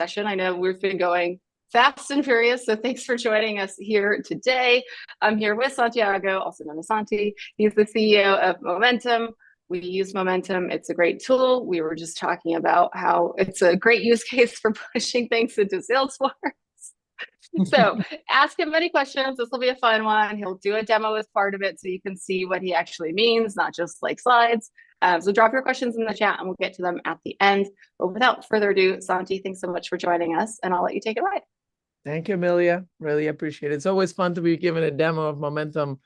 session. I know we've been going fast and furious, so thanks for joining us here today. I'm here with Santiago, also known as Santi. He's the CEO of Momentum. We use Momentum. It's a great tool. We were just talking about how it's a great use case for pushing things into Salesforce. So ask him any questions. This will be a fun one. He'll do a demo as part of it so you can see what he actually means, not just like slides. So drop your questions in the chat and we'll get to them at the end. But without further ado, Santi, thanks so much for joining us and I'll let you take it away. Thank you, Amelia. Really appreciate it. It's always fun to be given a demo of Momentum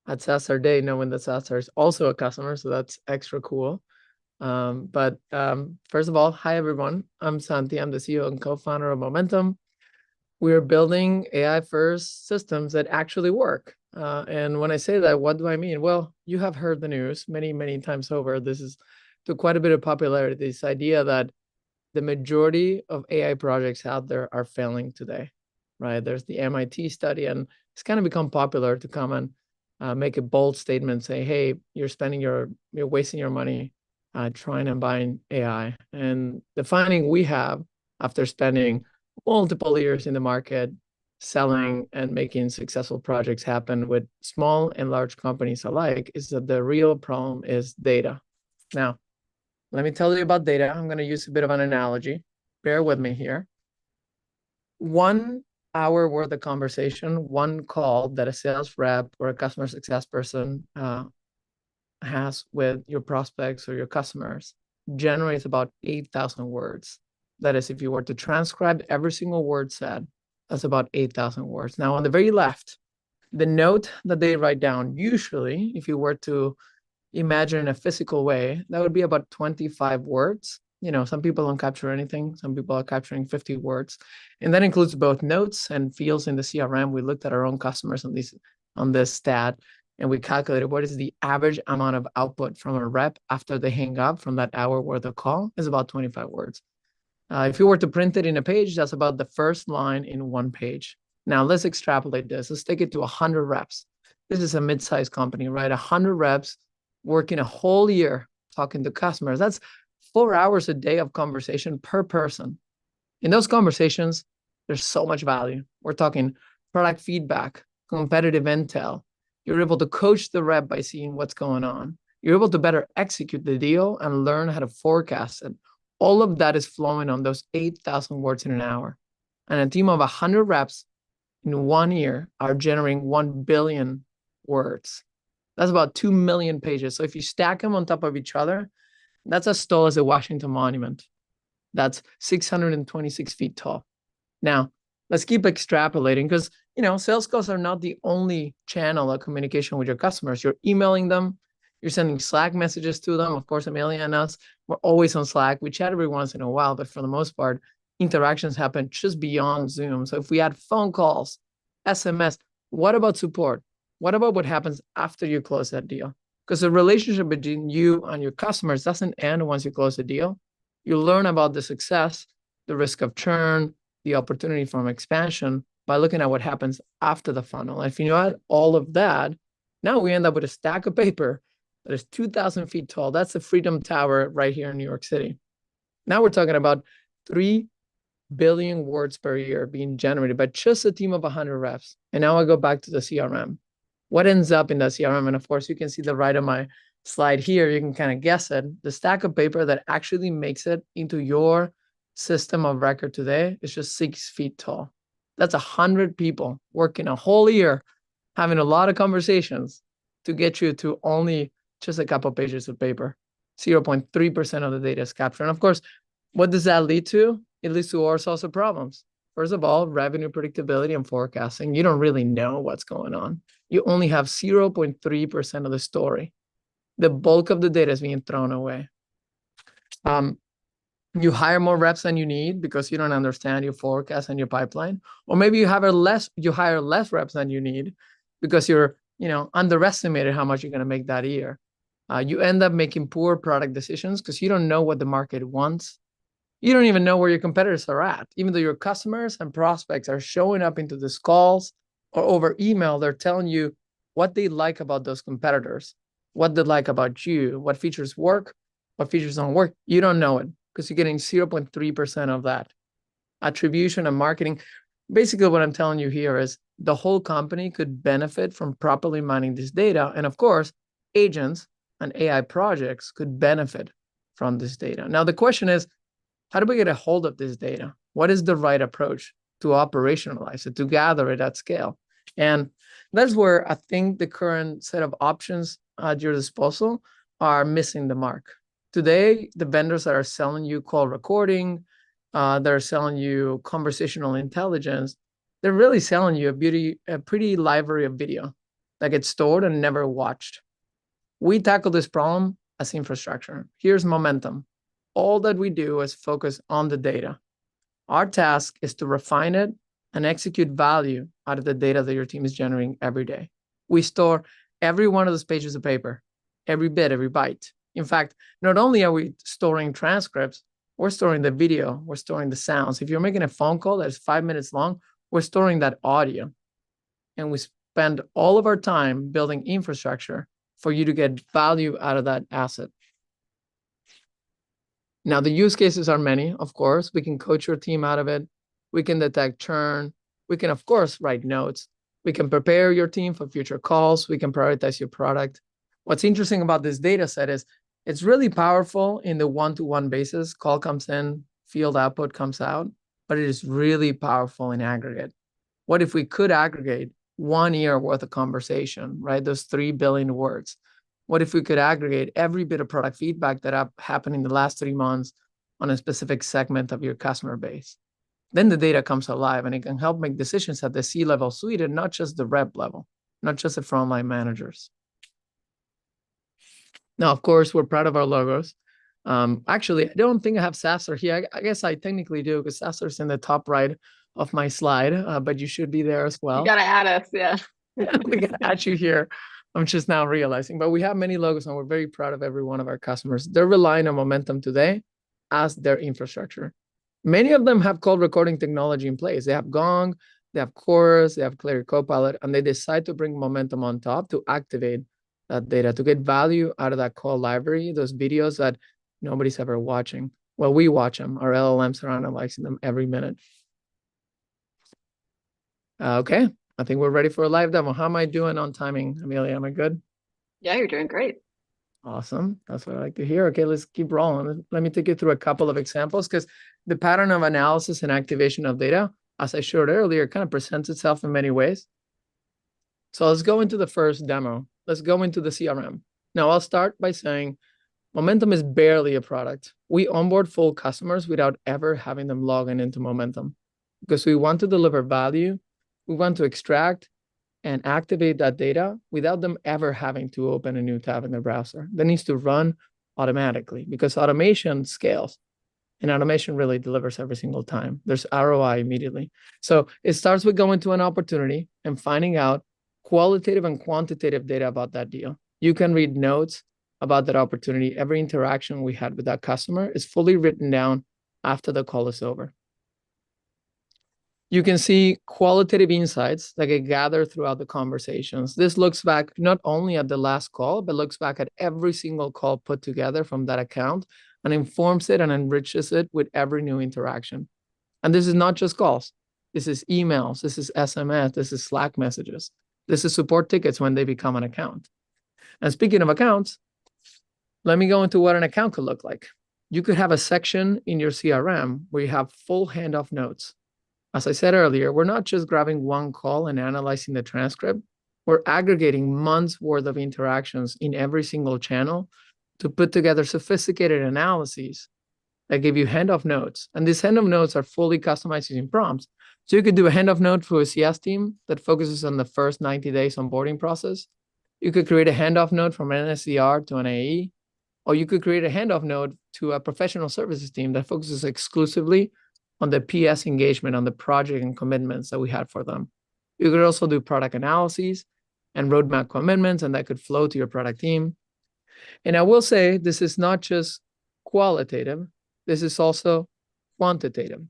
at SaaStr Day, knowing that SaaStr is also a customer, so that's extra cool. First of all, hi, everyone. I'm Santi. I'm the CEO and co-founder of Momentum. We're building AI-first systems that actually work. And when I say that, what do I mean? Well, you have heard the news many, many times over. This is to quite a bit of popularity, this idea that the majority of AI projects out there are failing today, right? There's the MIT study, and it's kind of become popular to come and make a bold statement, say, hey, you're wasting your money trying and buying AI. And the finding we have after spending multiple years in the market, selling and making successful projects happen with small and large companies alike, is that the real problem is data. Now, let me tell you about data. I'm going to use a bit of an analogy. Bear with me here. 1 hour worth of conversation, one call that a sales rep or a customer success person has with your prospects or your customers generates about 8,000 words. That is, if you were to transcribe every single word said, that's about 8,000 words. Now, on the very left, the note that they write down, usually, if you were to imagine in a physical way, that would be about 25 words. You know, some people don't capture anything. Some people are capturing 50 words. And that includes both notes and fields in the CRM. We looked at our own customers on this stat, and we calculated what is the average amount of output from a rep after they hang up from that hour worth of call is about 25 words. If you were to print it in a page, that's about the first line in one page. Now, let's extrapolate this. Let's take it to 100 reps. This is a mid-sized company, right? 100 reps working a whole year talking to customers. That's 4 hours a day of conversation per person. In those conversations, there's so much value. We're talking product feedback, competitive intel. You're able to coach the rep by seeing what's going on. You're able to better execute the deal and learn how to forecast it. All of that is flowing on those 8,000 words in an hour. And a team of 100 reps in 1 year are generating 1 billion words. That's about 2 million pages. So if you stack them on top of each other, that's as tall as the Washington Monument. That's 626 feet tall. Now, let's keep extrapolating because, you know, sales calls are not the only channel of communication with your customers. You're emailing them. You're sending Slack messages to them. Of course, Amelia and us, we're always on Slack. We chat every once in a while, but for the most part, interactions happen just beyond Zoom. So if we add phone calls, SMS, what about support? What about what happens after you close that deal? Because the relationship between you and your customers doesn't end once you close the deal. You learn about the success, the risk of churn, the opportunity from expansion by looking at what happens after the funnel. And if you add all of that, now we end up with a stack of paper that is 2,000 feet tall. That's the Freedom Tower right here in New York City. Now we're talking about 3 billion words per year being generated by just a team of 100 reps. And now I go back to the CRM. What ends up in the CRM? And of course, you can see the right of my slide here. You can kind of guess it. The stack of paper that actually makes it into your system of record today is just 6 feet tall. That's 100 people working a whole year, having a lot of conversations to get you to only just a couple of pages of paper. 0.3% of the data is captured. And of course, what does that lead to? It leads to all sorts of problems. First of all, revenue predictability and forecasting. You don't really know what's going on. You only have 0.3% of the story. The bulk of the data is being thrown away. You hire more reps than you need because you don't understand your forecast and your pipeline. Or maybe you hire less reps than you need because you're underestimated how much you're going to make that year. You end up making poor product decisions because you don't know what the market wants. You don't even know where your competitors are at. Even though your customers and prospects are showing up into these calls or over email, they're telling you what they like about those competitors, what they like about you, what features work, what features don't work. You don't know it because you're getting 0.3% of that. attribution and marketing. Basically, what I'm telling you here is the whole company could benefit from properly mining this data. And of course, agents and AI projects could benefit from this data. Now, the question is, how do we get a hold of this data? What is the right approach to operationalize it, to gather it at scale? And that's where I think the current set of options at your disposal are missing the mark. Today, the vendors that are selling you call recording, they're selling you conversational intelligence, they're really selling you a pretty library of video that gets stored and never watched. We tackle this problem as infrastructure. Here's Momentum. All that we do is focus on the data. Our task is to refine it and execute value out of the data that your team is generating every day. We store every one of those pages of paper, every bit, every byte. In fact, not only are we storing transcripts, we're storing the video, we're storing the sounds. If you're making a phone call that's 5 minutes long, we're storing that audio. And we spend all of our time building infrastructure for you to get value out of that asset. Now, the use cases are many, of course. We can coach your team out of it. We can detect churn. We can, of course, write notes. We can prepare your team for future calls. We can prioritize your product. What's interesting about this data set is it's really powerful in the one-to-one basis. Call comes in, field output comes out, but it is really powerful in aggregate. What if we could aggregate 1 year worth of conversation, right? Those 3 billion words. What if we could aggregate every bit of product feedback that happened in the last 3 months on a specific segment of your customer base? Then the data comes alive and it can help make decisions at the C-level suite and not just the rep level, not just the frontline managers. Now, of course, we're proud of our logos. Actually, I don't think I have SaaStr here. I guess I technically do because SaaStr is in the top right of my slide, but you should be there as well. You got to add us, yeah. We got to add you here. I'm just now realizing, but we have many logos and we're very proud of every one of our customers. They're relying on Momentum today as their infrastructure. Many of them have call recording technology in place. They have Gong, they have Chorus, they have Clary Copilot, and they decide to bring Momentum on top to activate that data, to get value out of that call library, those videos that nobody's ever watching. Well, we watch them. Our LLMs are analyzing them every minute. Okay. I think we're ready for a live demo. How am I doing on timing, Amelia? Am I good? Yeah, you're doing great. Awesome. That's what I like to hear. Okay, let's keep rolling. Let me take you through a couple of examples because the pattern of analysis and activation of data, as I showed earlier, kind of presents itself in many ways. So let's go into the first demo. Let's go into the CRM. Now, I'll start by saying Momentum is barely a product. We onboard full customers without ever having them log into Momentum because we want to deliver value. We want to extract and activate that data without them ever having to open a new tab in their browser. That needs to run automatically because automation scales and automation really delivers every single time. There's ROI immediately. So it starts with going to an opportunity and finding out qualitative and quantitative data about that deal. You can read notes about that opportunity. Every interaction we had with that customer is fully written down after the call is over. You can see qualitative insights that get gathered throughout the conversations. This looks back not only at the last call, but looks back at every single call put together from that account and informs it and enriches it with every new interaction. And this is not just calls. This is emails, this is SMS, this is Slack messages. This is support tickets when they become an account. And speaking of accounts, let me go into what an account could look like. You could have a section in your CRM where you have full handoff notes. As I said earlier, we're not just grabbing one call and analyzing the transcript. We're aggregating months worth of interactions in every single channel to put together sophisticated analyses that give you handoff notes. And these handoff notes are fully customized using prompts. So you could do a handoff note for a CS team that focuses on the first 90 days onboarding process. You could create a handoff note from an SDR to an AE, or you could create a handoff note to a professional services team that focuses exclusively on the PS engagement, on the project and commitments that we had for them. You could also do product analyses and roadmap commitments, and that could flow to your product team. And I will say, this is not just qualitative, this is also quantitative.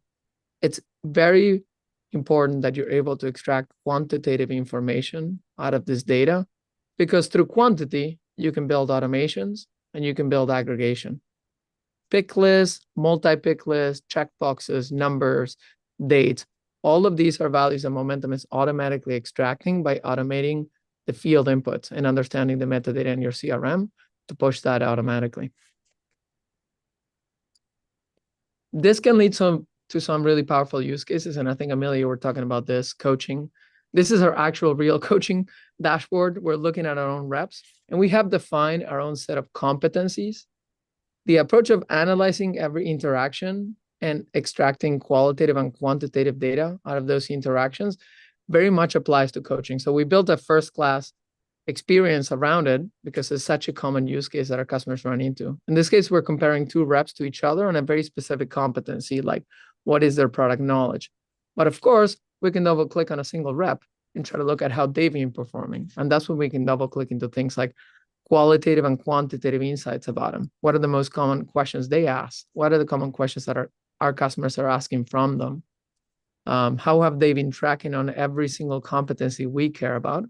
It's very important that you're able to extract quantitative information out of this data, because through quantity, you can build automations and you can build aggregation. Pick lists, multi-pick lists, checkboxes, numbers, dates. All of these are values that Momentum is automatically extracting by automating the field inputs and understanding the metadata in your CRM to push that automatically. This can lead to some really powerful use cases. And I think, Amelia, you were talking about this, coaching. This is our actual real coaching dashboard. We're looking at our own reps, and we have defined our own set of competencies. The approach of analyzing every interaction and extracting qualitative and quantitative data out of those interactions very much applies to coaching. So we built a first-class experience around it because it's such a common use case that our customers run into. In this case, we're comparing two reps to each other on a very specific competency, like what is their product knowledge. But of course, we can double click on a single rep and try to look at how they've been performing. And that's when we can double click into things like qualitative and quantitative insights about them. What are the most common questions they ask? What are the common questions that our customers are asking from them? How have they been tracking on every single competency we care about?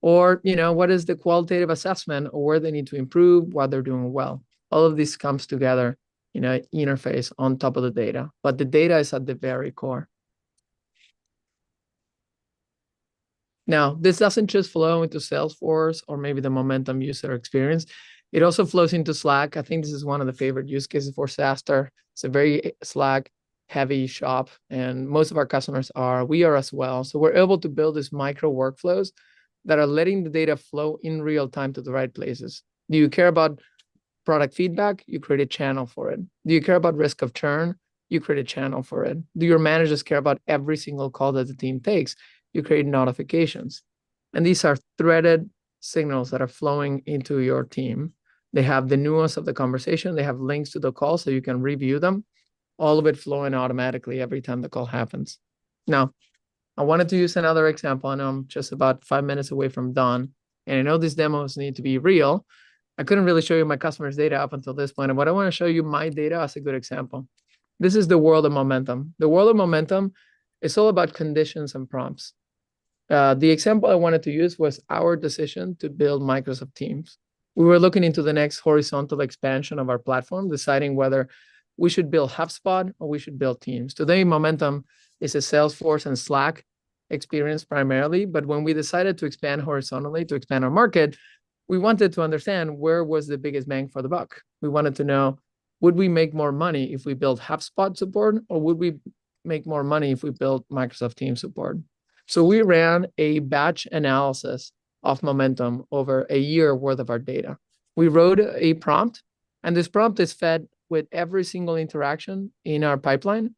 Or, what is the qualitative assessment or where they need to improve, what they're doing well? All of this comes together in an interface on top of the data, but the data is at the very core. Now, this doesn't just flow into Salesforce or maybe the Momentum user experience. It also flows into Slack. I think this is one of the favorite use cases for SaaStr. It's a very Slack heavy shop, and most of our customers we are as well. So we're able to build these micro workflows that are letting the data flow in real time to the right places. Do you care about product feedback? You create a channel for it. Do you care about risk of churn? You create a channel for it. Do your managers care about every single call that the team takes? You create notifications. And these are threaded signals that are flowing into your team. They have the nuance of the conversation. They have links to the call so you can review them. All of it flowing automatically every time the call happens. Now, I wanted to use another example. I know I'm just about 5 minutes away from done, and I know these demos need to be real. I couldn't really show you my customers' data up until this point, but I want to show you my data as a good example. This is the world of Momentum. The world of Momentum is all about conditions and prompts. The example I wanted to use was our decision to build Microsoft Teams. We were looking into the next horizontal expansion of our platform, deciding whether we should build HubSpot or we should build Teams. Today, Momentum is a Salesforce and Slack experience primarily, but when we decided to expand horizontally, to expand our market, we wanted to understand where was the biggest bang for the buck. We wanted to know, would we make more money if we build HubSpot support, or would we make more money if we built Microsoft Teams support? So we ran a batch analysis of Momentum over a year worth of our data. We wrote a prompt, and this prompt is fed with every single interaction in our pipeline.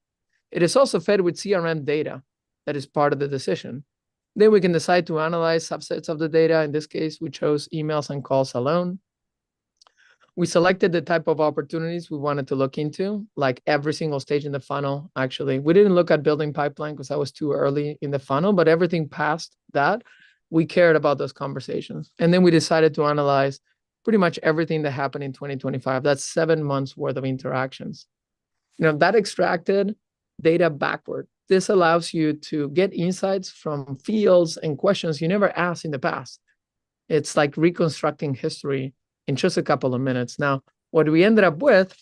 It is also fed with CRM data that is part of the decision. Then we can decide to analyze subsets of the data. In this case, we chose emails and calls alone. We selected the type of opportunities we wanted to look into, like every single stage in the funnel. Actually, we didn't look at building pipeline because that was too early in the funnel, but everything past that, we cared about those conversations. And then we decided to analyze pretty much everything that happened in 2025. That's 7 months worth of interactions. That extracted data backward. This allows you to get insights from fields and questions you never asked in the past. It's like reconstructing history in just a couple of minutes. Now, what we ended up with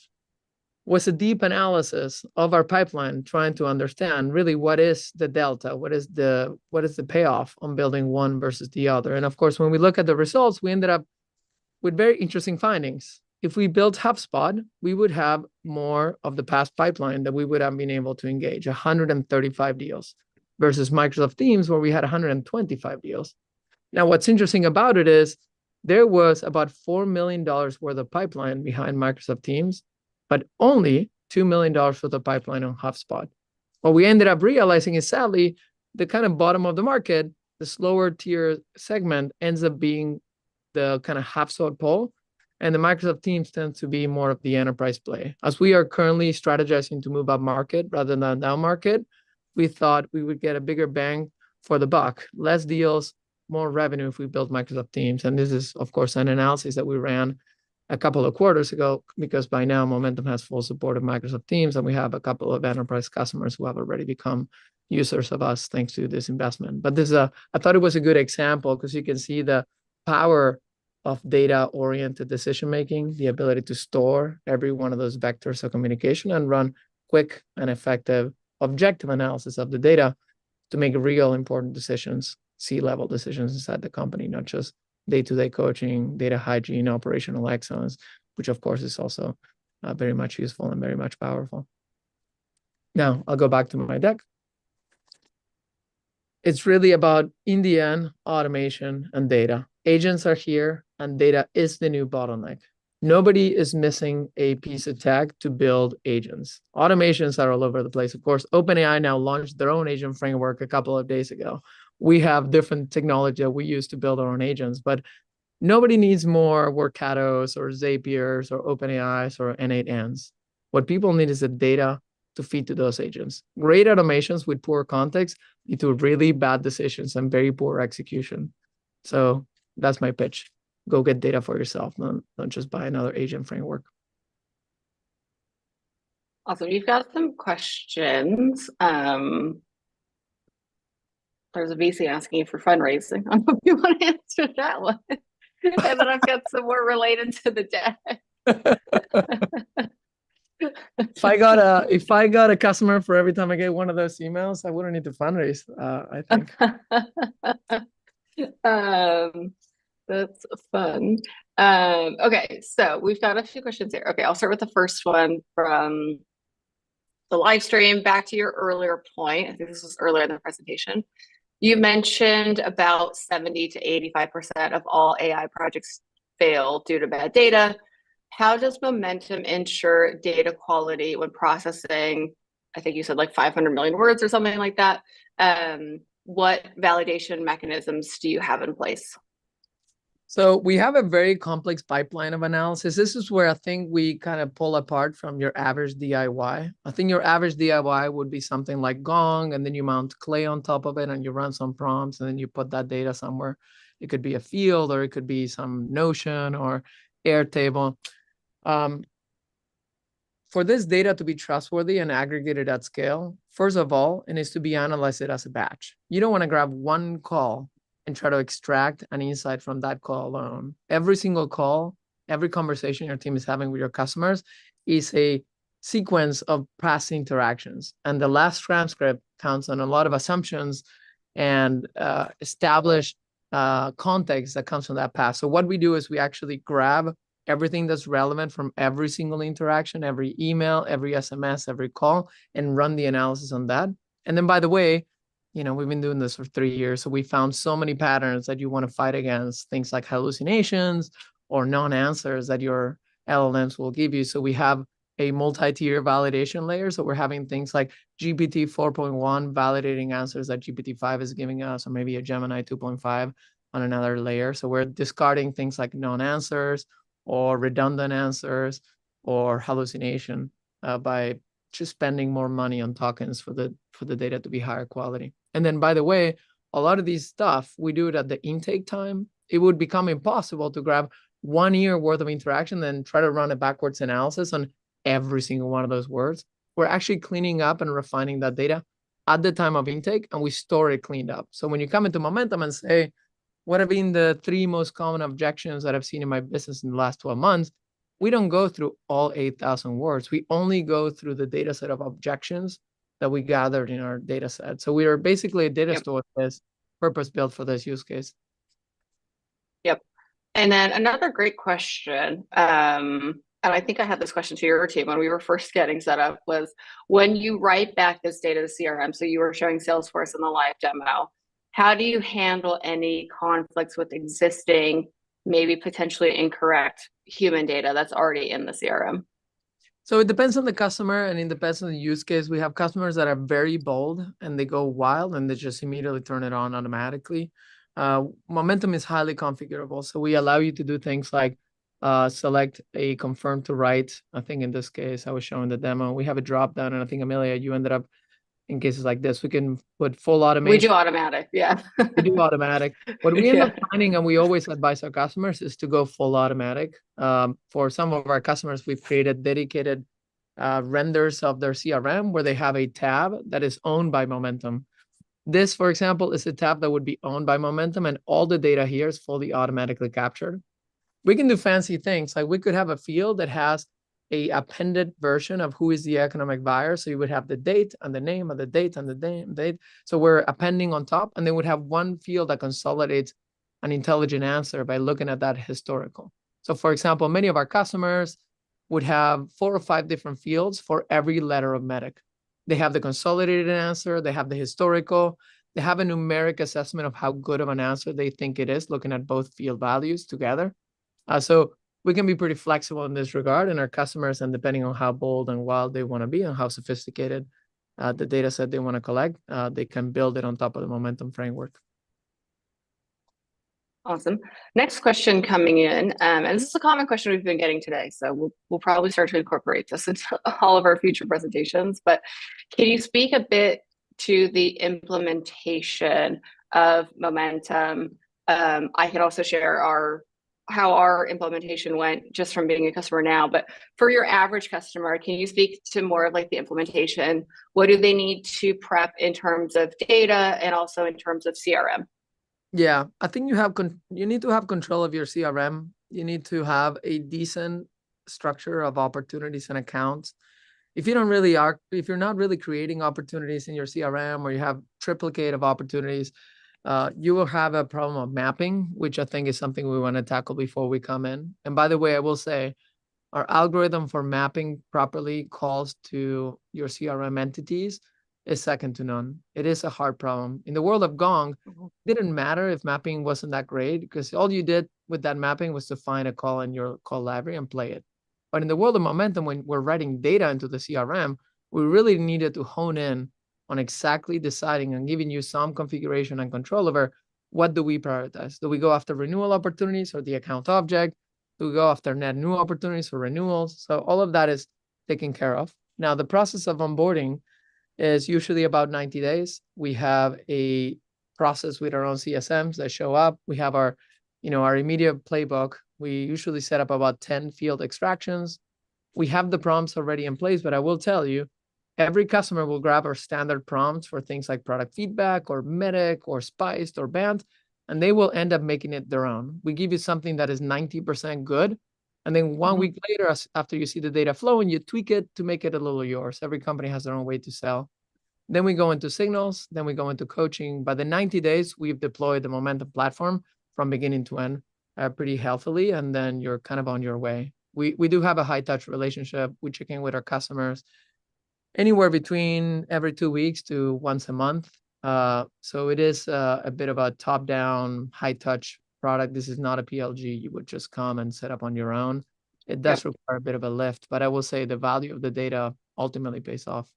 was a deep analysis of our pipeline, trying to understand really what is the delta, what is the payoff on building one versus the other. And of course, when we look at the results, we ended up with very interesting findings. If we built HubSpot, we would have more of the past pipeline that we would have been able to engage, 135 deals, versus Microsoft Teams, where we had 125 deals. Now, what's interesting about it is there was about $4 million worth of pipeline behind Microsoft Teams, but only $2 million worth of pipeline on HubSpot. What we ended up realizing is, sadly, the kind of bottom of the market, the slower tier segment, ends up being the kind of HubSpot pole, and the Microsoft Teams tends to be more of the enterprise play. As we are currently strategizing to move up market rather than down market, we thought we would get a bigger bang for the buck, less deals, more revenue if we build Microsoft Teams. And this is, of course, an analysis that we ran a couple of quarters ago, because by now Momentum has full support of Microsoft Teams, and we have a couple of enterprise customers who have already become users of us thanks to this investment. But I thought it was a good example because you can see the power of data-oriented decision-making, the ability to store every one of those vectors of communication and run quick and effective objective analysis of the data to make real important decisions, C-level decisions inside the company, not just day-to-day coaching, data hygiene, operational excellence, which of course is also very much useful and very much powerful. Now, I'll go back to my deck. It's really about, in the end, automation and data. Agents are here, and data is the new bottleneck. Nobody is missing a piece of tech to build agents. Automations are all over the place. Of course, OpenAI now launched their own agent framework a couple of days ago. We have different technology that we use to build our own agents, but nobody needs more Workatos or Zapiers or OpenAIs or N8Ns. What people need is the data to feed to those agents. Great automations with poor context lead to really bad decisions and very poor execution. So that's my pitch. Go get data for yourself, not just buy another agent framework. Awesome. You've got some questions. There's a VC asking you for fundraising. I don't know if you want to answer that one. And then I've got some more related to the deck. If I got a customer for every time I get one of those emails, I wouldn't need to fundraise, I think. That's fun. Okay, so we've got a few questions here. Okay, I'll start with the first one from the live stream. Back to your earlier point, I think this was earlier in the presentation. You mentioned about 70 to 85% of all AI projects fail due to bad data. How does Momentum ensure data quality when processing, I think you said like 500 million words or something like that? What validation mechanisms do you have in place? So we have a very complex pipeline of analysis. This is where I think we kind of pull apart from your average DIY. I think your average DIY would be something like Gong, and then you mount Clay on top of it and you run some prompts and then you put that data somewhere. It could be a field, or it could be some Notion or Airtable. For this data to be trustworthy and aggregated at scale, first of all, it needs to be analyzed as a batch. You don't want to grab one call and try to extract an insight from that call alone. Every single call, every conversation your team is having with your customers is a sequence of past interactions. And the last transcript counts on a lot of assumptions and established context that comes from that past. So what we do is we actually grab everything that's relevant from every single interaction, every email, every SMS, every call, and run the analysis on that. And then, by the way, we've been doing this for 3 years, so we found so many patterns that you want to fight against, things like hallucinations or non-answers that your LLMs will give you. So we have a multi-tier validation layer. So we're having things like GPT 4.1 validating answers that GPT 5 is giving us, or maybe a Gemini 2.5 on another layer. So we're discarding things like non-answers or redundant answers or hallucination by just spending more money on tokens for the data to be higher quality. And then, by the way, a lot of these stuff, we do it at the intake time. It would become impossible to grab 1 year worth of interaction and try to run a backwards analysis on every single one of those words. We're actually cleaning up and refining that data at the time of intake, and we store it cleaned up. So when you come into Momentum and say, what have been the 3 most common objections that I've seen in my business in the last 12 months? We don't go through all 8,000 words. We only go through the data set of objections that we gathered in our data set. So we are basically a data store that's purpose-built for this use case. Yep. And then another great question, and I think I had this question to your team when we were first getting set up, was when you write back this data to CRM, so you were showing Salesforce in the live demo, how do you handle any conflicts with existing, maybe potentially incorrect human data that's already in the CRM? So it depends on the customer and it depends on the use case. We have customers that are very bold and they go wild and they just immediately turn it on automatically. Momentum is highly configurable. So we allow you to do things like select a confirm to write. I think in this case, I was showing the demo. We have a drop down, and I think, Amelia, you ended up in cases like this. We can put full automation. We do automatic, yeah. We do automatic. What we end up finding, and we always advise our customers, is to go full automatic. For some of our customers, we've created dedicated renders of their CRM where they have a tab that is owned by Momentum. This, for example, is a tab that would be owned by Momentum, and all the data here is fully automatically captured. We can do fancy things. Like we could have a field that has a appended version of who is the economic buyer. So you would have the date and the name and the date and the date. So we're appending on top, and then would have one field that consolidates an intelligent answer by looking at that historical. So for example, many of our customers would have 4 or 5 different fields for every letter of MEDIC. They have the consolidated answer, they have the historical, they have a numeric assessment of how good of an answer they think it is, looking at both field values together. So we can be pretty flexible in this regard, and our customers, and depending on how bold and wild they want to be and how sophisticated the data set they want to collect, they can build it on top of the momentum framework. Awesome. Next question coming in, and this is a common question we've been getting today, so we'll probably start to incorporate this into all of our future presentations. But can you speak a bit to the implementation of Momentum? I can also share how our implementation went just from being a customer now. But for your average customer, can you speak to more of like the implementation? What do they need to prep in terms of data and also in terms of CRM? Yeah, I think you need to have control of your CRM. You need to have a decent structure of opportunities and accounts. If you're not really creating opportunities in your CRM, or you have triplicate of opportunities, you will have a problem of mapping, which I think is something we want to tackle before we come in. And by the way, I will say our algorithm for mapping properly calls to your CRM entities is second to none. It is a hard problem. In the world of Gong, it didn't matter if mapping wasn't that great, because all you did with that mapping was to find a call in your call library and play it. But in the world of Momentum, when we're writing data into the CRM, we really needed to hone in on exactly deciding and giving you some configuration and control over what do we prioritize. Do we go after renewal opportunities or the account object? Do we go after net new opportunities or renewals? So all of that is taken care of. Now, the process of onboarding is usually about 90 days. We have a process with our own CSMs that show up. We have our immediate playbook. We usually set up about 10 field extractions. We have the prompts already in place, but I will tell you, every customer will grab our standard prompts for things like product feedback or medic or spiced or banned, and they will end up making it their own. We give you something that is 90% good, and then 1 week later, after you see the data flowing, you tweak it to make it a little yours. Every company has their own way to sell. Then we go into signals, then we go into coaching. By the 90 days, we've deployed the Momentum platform from beginning to end pretty healthily, and then you're kind of on your way. We do have a high touch relationship. We check in with our customers anywhere between every 2 weeks to once a month. So it is a bit of a top-down, high-touch product. This is not a PLG you would just come and set up on your own. It does require a bit of a lift, but I will say the value of the data ultimately pays off.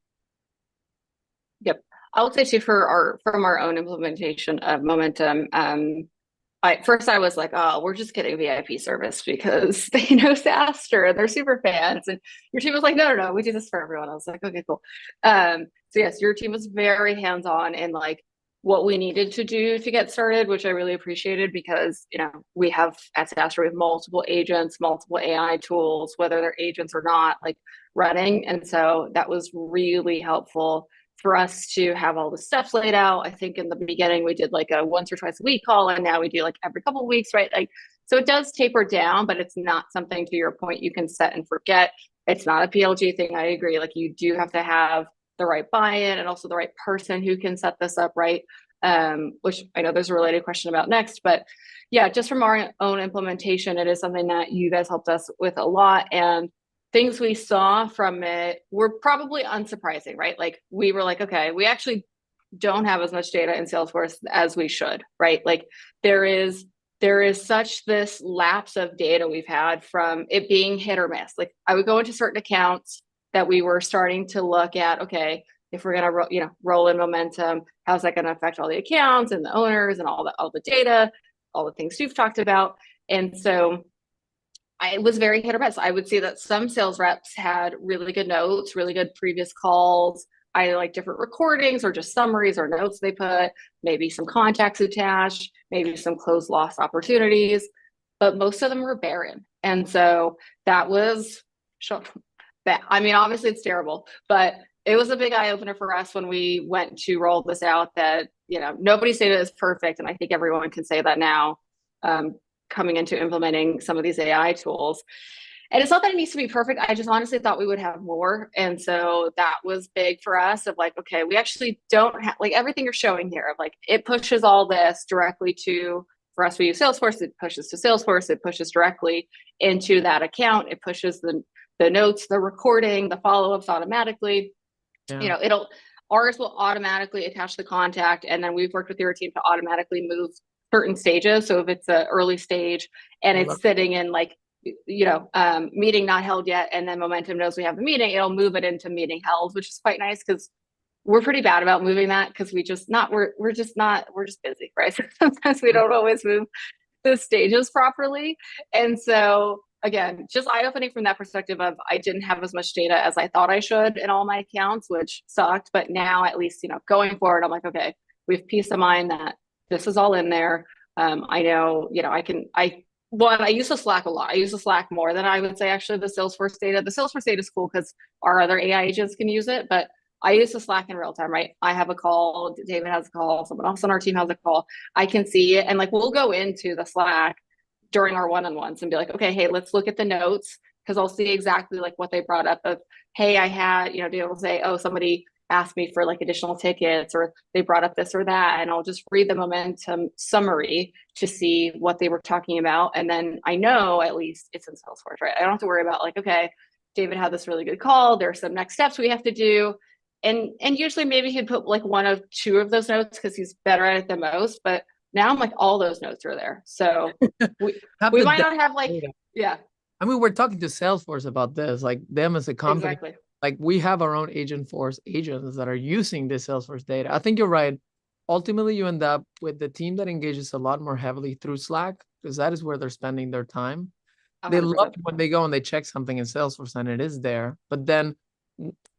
Yep. I would say too, from our own implementation of Momentum, I was like, oh, we're just getting VIP service because they know SaaStr and they're super fans. And your team was like, no, we do this for everyone. I was like, okay, cool. So yes, your team was very hands-on in like what we needed to do to get started, which I really appreciated, because we have at SaaStr, we have multiple agents, multiple AI tools, whether they're agents or not, like running. And so that was really helpful for us to have all the steps laid out. I think in the beginning we did like a once or twice a week call, and now we do like every couple of weeks, right? Like, so it does taper down, but it's not something, to your point, you can set and forget. It's not a PLG thing. I agree. Like, you do have to have the right buy-in and also the right person who can set this up right. Which I know there's a related question about next, but yeah, just from our own implementation, it is something that you guys helped us with a lot. And things we saw from it were probably unsurprising, right? Like, we were like, okay, we actually don't have as much data in Salesforce as we should, right? Like, there is such this lapse of data we've had from it being hit or miss. Like, I would go into certain accounts that we were starting to look at, okay, if we're gonna roll in Momentum, how's that gonna affect all the accounts and the owners and all the data, all the things you've talked about. And so I was very hit or miss. I would say that some sales reps had really good notes, really good previous calls, either like different recordings or just summaries or notes they put, maybe some contacts attached, maybe some closed loss opportunities, but most of them were barren. And so that was bad. I mean, obviously it's terrible, but it was a big eye opener for us when we went to roll this out, that, nobody's data is perfect. And I think everyone can say that now, coming into implementing some of these AI tools. And it's not that it needs to be perfect. I just honestly thought we would have more. And so that was big for us of like, okay, we actually don't have like everything you're showing here of like it pushes all this directly to, for us, we use Salesforce, it pushes to Salesforce, it pushes directly into that account, it pushes the notes, the recording, the follow-ups automatically. Yeah. It'll ours will automatically attach the contact, and then we've worked with your team to automatically move certain stages. So if it's an early stage and it's sitting in like meeting not held yet, and then Momentum knows we have the meeting, it'll move it into meeting held, which is quite nice because we're pretty bad about moving that because we're just busy, right? So sometimes we don't always move the stages properly. And so again, just eye-opening from that perspective of I didn't have as much data as I thought I should in all my accounts, which sucked. But now at least, going forward, I'm like, okay, we have peace of mind that this is all in there. I know, I use the Slack a lot. I use the Slack more than I would say actually the Salesforce data. The Salesforce data is cool because our other AI agents can use it, but I use the Slack in real time, right? I have a call, David has a call, someone else on our team has a call. I can see it. And like, we'll go into the Slack during our one-on-ones and be like, okay, hey, let's look at the notes. Cause I'll see exactly like what they brought up of, hey, I had, David will say, oh, somebody asked me for like additional tickets or they brought up this or that. And I'll just read the Momentum summary to see what they were talking about. And then I know at least it's in Salesforce, right? I don't have to worry about like, okay, David had this really good call. There's some next steps we have to do. And usually maybe he'd put like one of two of those notes because he's better at it than most. But now I'm like, all those notes are there. So we might not have like, yeah. I mean, we're talking to Salesforce about this, like them as a company. Exactly. Like we have our own Agentforce agents that are using this Salesforce data. I think you're right. Ultimately, you end up with the team that engages a lot more heavily through Slack because that is where they're spending their time. 100%. They love when they go and they check something in Salesforce and it is there. But then,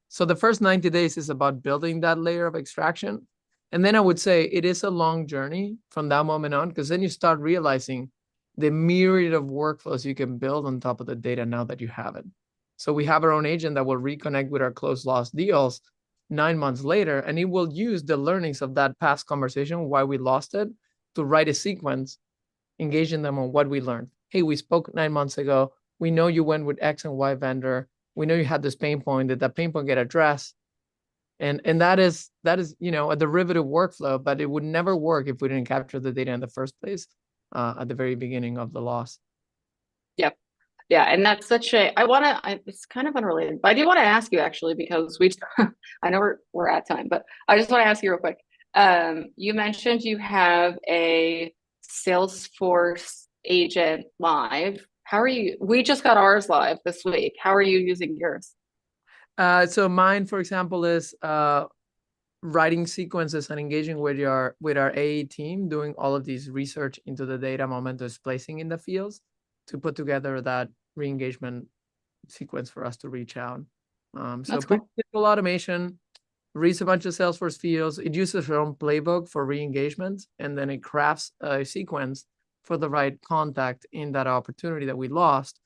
so the first 90 days is about building that layer of extraction. And then I would say it is a long journey from that moment on, because then you start realizing the myriad of workflows you can build on top of the data now that you have it. So we have our own agent that will reconnect with our closed lost deals 9 months later, and it will use the learnings of that past conversation, why we lost it, to write a sequence, engaging them on what we learned. Hey, we spoke 9 months ago. We know you went with X and Y vendor. We know you had this pain point. Did that pain point get addressed? And that is a derivative workflow, but it would never work if we didn't capture the data in the first place at the very beginning of the loss. Yep. Yeah, and that's such a. It's kind of unrelated, but I do want to ask you actually because I know we're at time, but I just want to ask you real quick. You mentioned you have a Salesforce agent live. How are you? We just got ours live this week. How are you using yours? So mine, for example, is writing sequences and engaging with our AE team, doing all of these research into the data Momentum is placing in the fields to put together that re-engagement sequence for us to reach out. So pretty simple automation, reads a bunch of Salesforce fields. It uses their own playbook for re-engagement, and then it crafts a sequence for the right contact in that opportunity that we lost.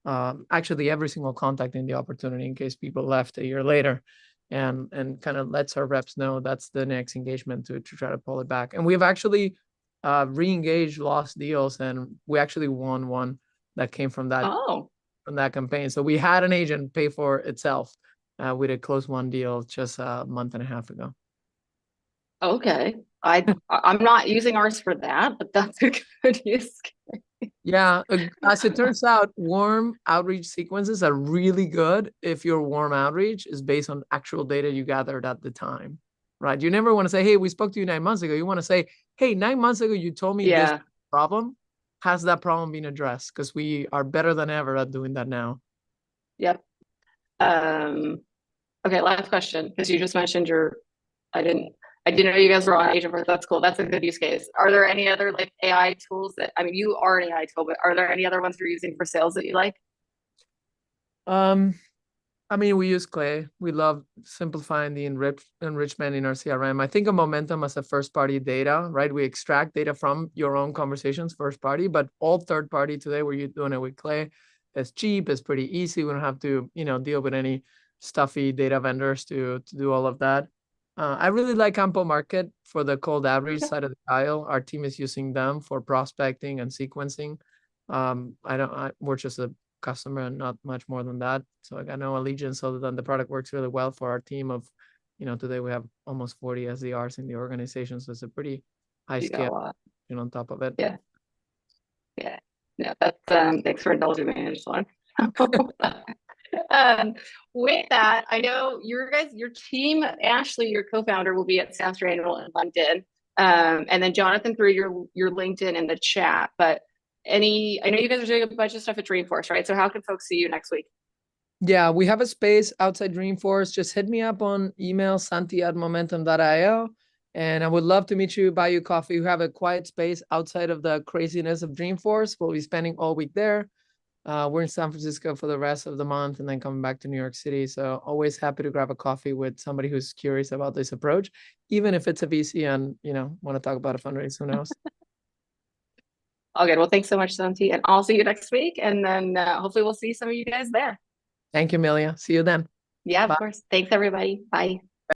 Actually, every single contact in the opportunity in case people left a year later, and kind of lets our reps know that's the next engagement to try to pull it back. And we've actually re-engaged lost deals, and we actually won one that came from that campaign. So we had an agent pay for itself with a close one deal just a month and a half ago. Okay. I'm not using ours for that, but that's a good use case. Yeah, as it turns out, warm outreach sequences are really good if your warm outreach is based on actual data you gathered at the time, right? You never want to say, hey, we spoke to you 9 months ago. You want to say, hey, 9 months ago, you told me this problem. Has that problem been addressed? Because we are better than ever at doing that now. Yep. Okay, last question, because you just mentioned I didn't know you guys were on Agentforce. That's cool. That's a good use case. Are there any other like AI tools you are an AI tool, but are there any other ones you're using for sales that you like? We use Clay. We love simplifying the enrichment in our CRM. I think of Momentum as a first-party data, right? We extract data from your own conversations, first-party, but all third-party today, we're doing it with Clay. It's cheap. It's pretty easy. We don't have to, deal with any stuffy data vendors to do all of that. I really like Campo Market for the cold outreach side of the dial. Our team is using them for prospecting and sequencing. We're just a customer and not much more than that. So I got no allegiance other than the product works really well for our team of, today we have almost 40 SDRs in the organization. So it's a pretty high You got a scale lot. on top of it. Yeah. Yeah. No, that's thanks for indulging me. I just want with that, I know your team, Ashley, your co-founder, will be at SaaStr Annual in London. And then Jonathan threw your LinkedIn in the chat. But I know you guys are doing a bunch of stuff at Dreamforce, right? So how can folks see you next week? Yeah, we have a space outside Dreamforce. Just hit me up on email, santi@momentum.io. And I would love to meet you, buy you coffee. We have a quiet space outside of the craziness of Dreamforce. We'll be spending all week there. We're in San Francisco for the rest of the month and then coming back to New York City. So always happy to grab a coffee with somebody who's curious about this approach, even if it's a VC and, want to talk about a fundraise, who knows? All good. Well, thanks so much, Santi. And I'll see you next week. And then hopefully we'll see some of you guys there. Thank you, Amelia. See you then. Yeah, of Bye. course. Thanks, everybody. Bye.